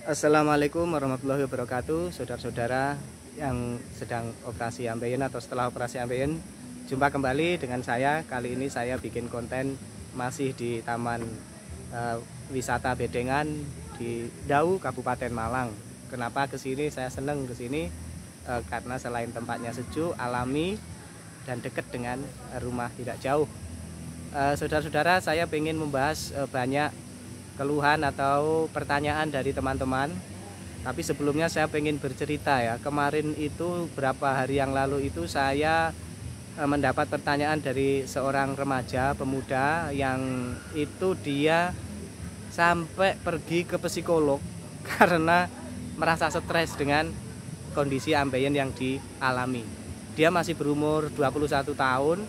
Assalamualaikum warahmatullahi wabarakatuh, saudara-saudara yang sedang operasi ambeien atau setelah operasi ambeien. Jumpa kembali dengan saya. Kali ini saya bikin konten masih di Taman Wisata Bedengan di Dau, Kabupaten Malang. Kenapa kesini? Saya seneng kesini karena selain tempatnya sejuk, alami, dan dekat dengan rumah tidak jauh. Saudara-saudara, saya ingin membahas banyak keluhan atau pertanyaan dari teman-teman. Tapi sebelumnya saya pengen bercerita ya. Kemarin itu berapa hari yang lalu itu saya mendapat pertanyaan dari seorang remaja pemuda yang itu dia sampai pergi ke psikolog karena merasa stres dengan kondisi ambeien yang dialami. Dia masih berumur 21 tahun,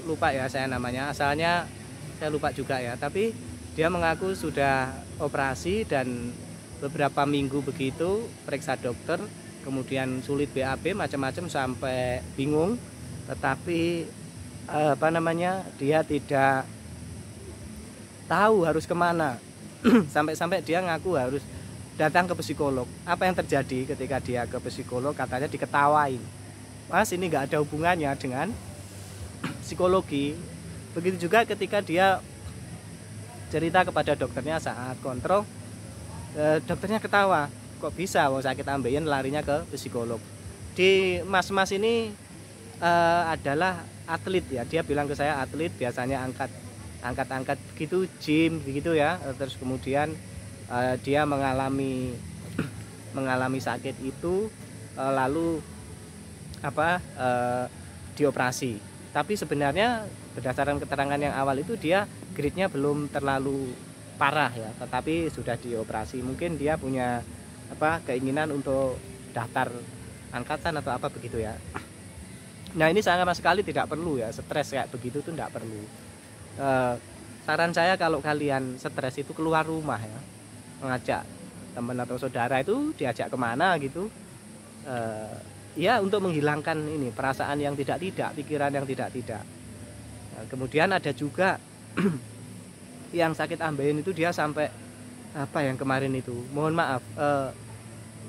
lupa ya saya namanya, asalnya saya lupa juga ya, tapi dia mengaku sudah operasi dan beberapa minggu begitu periksa dokter, kemudian sulit BAB macam-macam sampai bingung, tetapi dia tidak tahu harus kemana. Sampai-sampai dia ngaku harus datang ke psikolog. Apa yang terjadi ketika dia ke psikolog? Katanya diketawain. Mas, ini nggak ada hubungannya dengan psikologi. Begitu juga ketika dia cerita kepada dokternya saat kontrol, dokternya ketawa, kok bisa mau sakit ambeien larinya ke psikolog. Di mas-mas ini adalah atlet ya, dia bilang ke saya atlet, biasanya angkat begitu, gym begitu ya. Terus kemudian dia mengalami sakit itu, lalu dioperasi. Tapi sebenarnya berdasarkan keterangan yang awal itu dia grade-nya belum terlalu parah ya, tetapi sudah dioperasi. Mungkin dia punya keinginan untuk daftar angkatan atau apa begitu ya. Nah, ini sama sekali tidak perlu ya, stres kayak begitu tuh tidak perlu. Saran saya kalau kalian stres itu keluar rumah ya, mengajak teman atau saudara itu diajak kemana gitu. Ya, untuk menghilangkan ini perasaan yang tidak, pikiran yang tidak. Nah, kemudian ada juga yang sakit ambeien itu dia sampai yang kemarin itu, mohon maaf,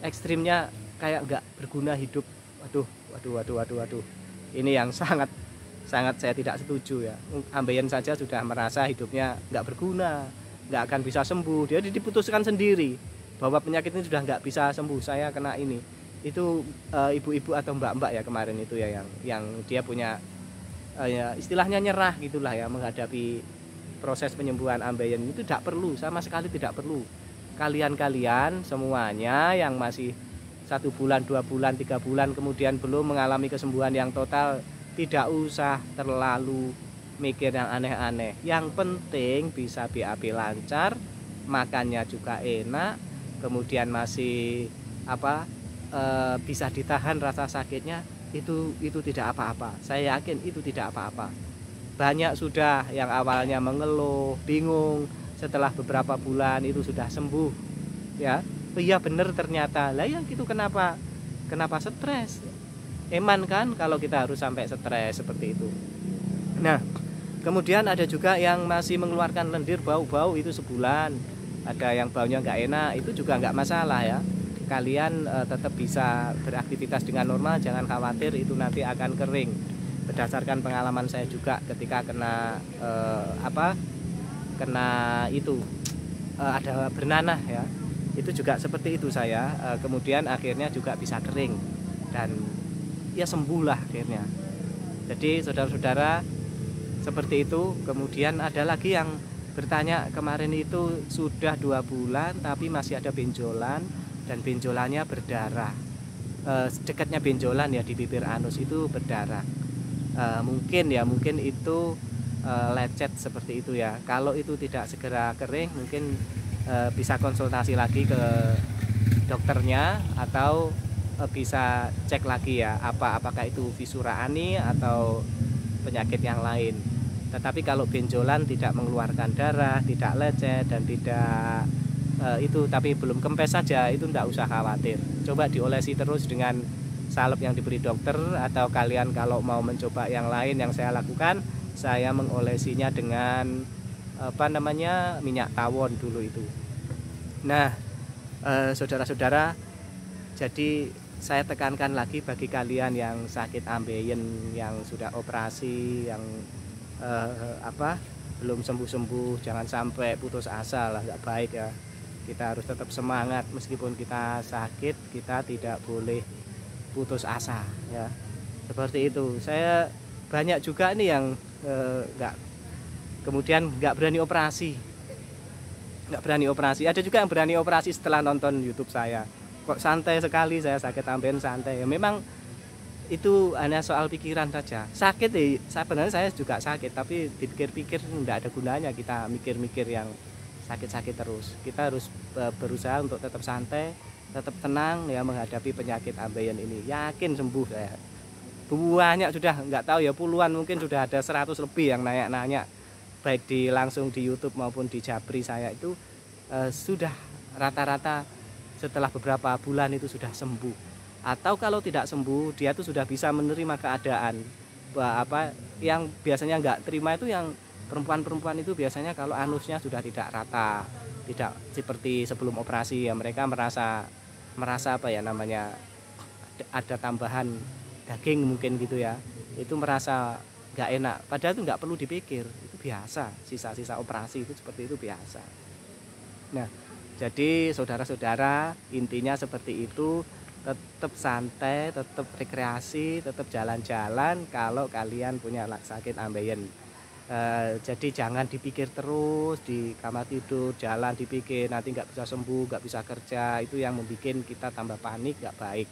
ekstrimnya kayak nggak berguna hidup. Waduh. Ini yang sangat saya tidak setuju ya. Ambeien saja sudah merasa hidupnya nggak berguna, nggak akan bisa sembuh. Dia diputuskan sendiri bahwa penyakit ini sudah nggak bisa sembuh. Saya kena ini. Itu ibu-ibu atau mbak-mbak ya kemarin itu ya yang dia punya ya istilahnya nyerah gitulah ya menghadapi proses penyembuhan ambeien. Itu tidak perlu, sama sekali tidak perlu. Kalian semuanya yang masih 1 bulan, 2 bulan, 3 bulan kemudian belum mengalami kesembuhan yang total, tidak usah terlalu mikir yang aneh-aneh. Yang penting bisa BAB lancar, makannya juga enak, kemudian masih bisa ditahan rasa sakitnya, itu tidak apa-apa. Saya yakin itu tidak apa-apa. Banyak sudah yang awalnya mengeluh, bingung, setelah beberapa bulan itu sudah sembuh ya. Iya bener ternyata. Lah yang gitu kenapa stres? Eman kan kalau kita harus sampai stres seperti itu. Nah, kemudian ada juga yang masih mengeluarkan lendir, bau-bau itu sebulan. Ada yang baunya nggak enak, itu juga nggak masalah ya. Kalian tetap bisa beraktivitas dengan normal, jangan khawatir itu nanti akan kering. Berdasarkan pengalaman saya juga ketika kena ada bernanah ya, itu juga seperti itu saya, kemudian akhirnya juga bisa kering dan ya sembuh lah akhirnya. Jadi saudara-saudara seperti itu. Kemudian ada lagi yang bertanya, kemarin itu sudah 2 bulan tapi masih ada benjolan dan benjolannya berdarah. Dekatnya benjolan ya di bibir anus itu berdarah. Mungkin itu lecet seperti itu ya. Kalau itu tidak segera kering, mungkin bisa konsultasi lagi ke dokternya atau bisa cek lagi ya apakah itu fisura ani atau penyakit yang lain. Tetapi kalau benjolan tidak mengeluarkan darah, tidak lecet dan tidak tapi belum kempes saja, itu tidak usah khawatir. Coba diolesi terus dengan salep yang diberi dokter, atau kalian kalau mau mencoba yang lain yang saya lakukan, saya mengolesinya dengan minyak tawon dulu itu. Nah, Saudara-saudara, jadi saya tekankan lagi bagi kalian yang sakit ambeien, yang sudah operasi, yang belum sembuh-sembuh, jangan sampai putus asa lah, nggak baik ya. Kita harus tetap semangat meskipun kita sakit, kita tidak boleh putus asa ya. Seperti itu. Saya banyak juga nih yang kemudian nggak berani operasi. Ada juga yang berani operasi setelah nonton YouTube saya. Kok santai sekali, saya sakit ambeien santai. Ya, memang itu hanya soal pikiran saja. Sakit sebenarnya saya juga sakit, tapi dipikir-pikir tidak ada gunanya kita mikir-mikir yang sakit-sakit terus. Kita harus berusaha untuk tetap santai, tetap tenang ya menghadapi penyakit ambeien ini. Yakin sembuh saya. Banyak sudah, nggak tahu ya, puluhan, mungkin sudah ada 100 lebih yang nanya-nanya, baik langsung di YouTube maupun di Japri saya itu sudah rata-rata setelah beberapa bulan itu sudah sembuh. Atau kalau tidak sembuh, dia tuh sudah bisa menerima keadaan. Yang biasanya nggak terima itu yang perempuan-perempuan itu biasanya kalau anusnya sudah tidak rata, tidak seperti sebelum operasi ya, mereka merasa ada tambahan daging mungkin gitu ya, itu merasa nggak enak, padahal itu nggak perlu dipikir, itu biasa, sisa-sisa operasi itu seperti itu biasa. Nah, jadi saudara-saudara, intinya seperti itu, tetap santai, tetap rekreasi, tetap jalan-jalan kalau kalian punya sakit ambeien. Jadi jangan dipikir terus di kamar tidur, jalan dipikir nanti nggak bisa sembuh, nggak bisa kerja, itu yang membuat kita tambah panik, nggak baik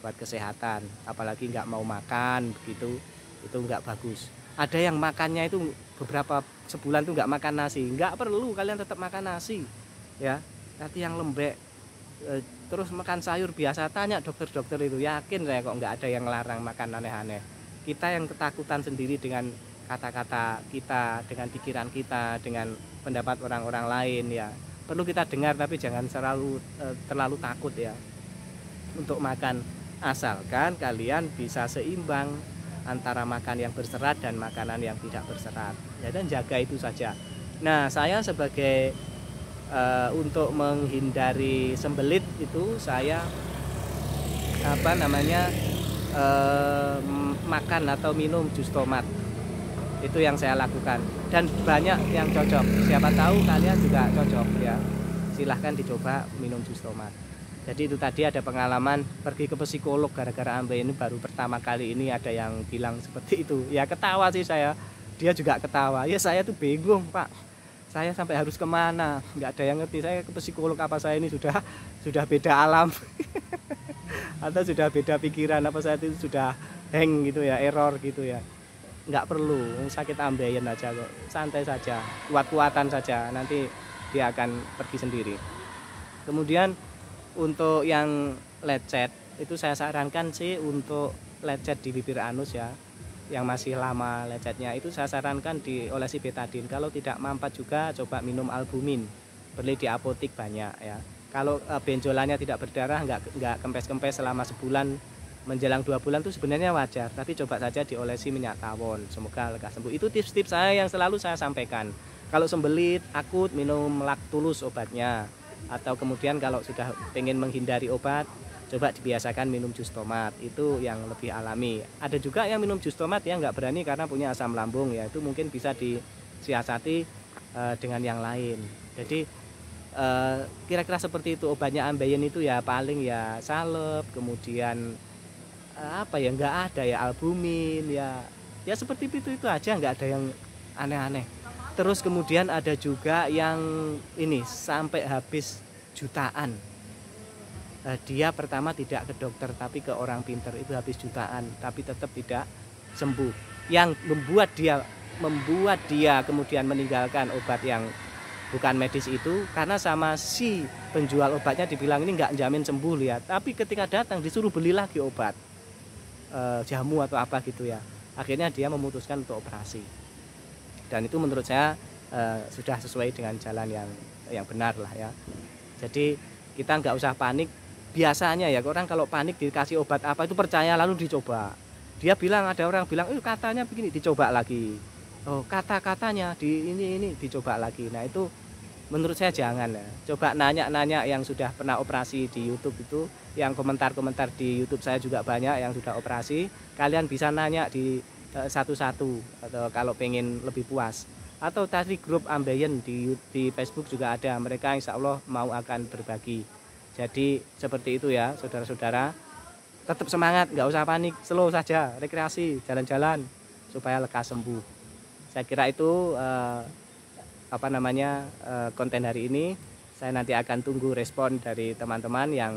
buat kesehatan, apalagi nggak mau makan begitu, itu nggak bagus. Ada yang makannya itu beberapa sebulan tuh nggak makan nasi, nggak perlu kalian tetap makan nasi ya, nanti yang lembek, terus makan sayur biasa. Tanya dokter-dokter itu, yakin saya kok nggak ada yang larang makan aneh-aneh. Kita yang ketakutan sendiri dengan kata-kata kita, dengan pikiran kita, dengan pendapat orang-orang lain ya, perlu kita dengar tapi jangan terlalu takut ya untuk makan, asalkan kalian bisa seimbang antara makan yang berserat dan makanan yang tidak berserat ya, dan jaga itu saja. Nah, saya sebagai untuk menghindari sembelit itu saya makan atau minum jus tomat, itu yang saya lakukan dan banyak yang cocok. Siapa tahu kalian juga cocok ya, silahkan dicoba minum jus tomat. Jadi itu tadi ada pengalaman pergi ke psikolog gara-gara ambeien ini, baru pertama kali ini ada yang bilang seperti itu. Ya ketawa sih saya, dia juga ketawa. Ya saya tuh bingung Pak, saya sampai harus kemana, nggak ada yang ngerti. Saya ke psikolog apa saya ini sudah beda alam atau sudah beda pikiran, apa saya itu sudah hang gitu ya, error gitu ya. Nggak perlu, sakit ambeien aja kok, santai saja, kuat-kuatan saja, nanti dia akan pergi sendiri. Kemudian untuk yang lecet itu saya sarankan sih untuk lecet di bibir anus ya, yang masih lama lecetnya itu saya sarankan diolesi betadine. Kalau tidak mampat juga coba minum albumin, beli di apotik banyak ya. Kalau benjolannya tidak berdarah, nggak kempes-kempes selama sebulan menjelang 2 bulan itu sebenarnya wajar, tapi coba saja diolesi minyak tawon, semoga lekas sembuh. Itu tips-tips saya yang selalu saya sampaikan. Kalau sembelit akut minum Lactulus obatnya, atau kemudian kalau sudah pengen menghindari obat, coba dibiasakan minum jus tomat, itu yang lebih alami. Ada juga yang minum jus tomat ya nggak berani karena punya asam lambung ya, itu mungkin bisa disiasati dengan yang lain. Jadi kira-kira seperti itu. Obatnya ambeien itu ya paling ya salep, kemudian nggak ada ya albumin ya seperti itu aja, nggak ada yang aneh-aneh. Terus kemudian ada juga yang ini sampai habis jutaan. Dia pertama tidak ke dokter tapi ke orang pinter, itu habis jutaan tapi tetap tidak sembuh. Yang membuat dia kemudian meninggalkan obat yang bukan medis itu karena sama si penjual obatnya dibilang ini nggak jamin sembuh lihat, tapi ketika datang disuruh beli lagi obat jamu atau apa gitu ya. Akhirnya dia memutuskan untuk operasi. Dan itu menurut saya sudah sesuai dengan jalan yang benar lah ya. Jadi kita nggak usah panik. Biasanya ya orang kalau panik dikasih obat apa itu percaya lalu dicoba. Dia bilang, ada orang bilang katanya begini, dicoba lagi. Oh kata-katanya di ini dicoba lagi. Nah itu menurut saya jangan ya. Coba nanya-nanya yang sudah pernah operasi di YouTube itu, yang komentar-komentar di YouTube saya juga banyak yang sudah operasi. Kalian bisa nanya di satu-satu atau kalau pengen lebih puas. Atau tadi grup Ambeien di Facebook juga ada. Mereka insya Allah mau akan berbagi. Jadi seperti itu ya saudara-saudara. Tetap semangat, nggak usah panik, slow saja, rekreasi, jalan-jalan supaya lekas sembuh. Saya kira itu konten hari ini. Saya nanti akan tunggu respon dari teman-teman yang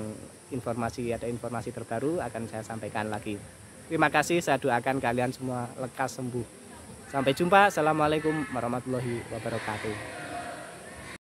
ada informasi terbaru akan saya sampaikan lagi. Terima kasih, saya doakan kalian semua lekas sembuh. Sampai jumpa. Assalamualaikum warahmatullahi wabarakatuh.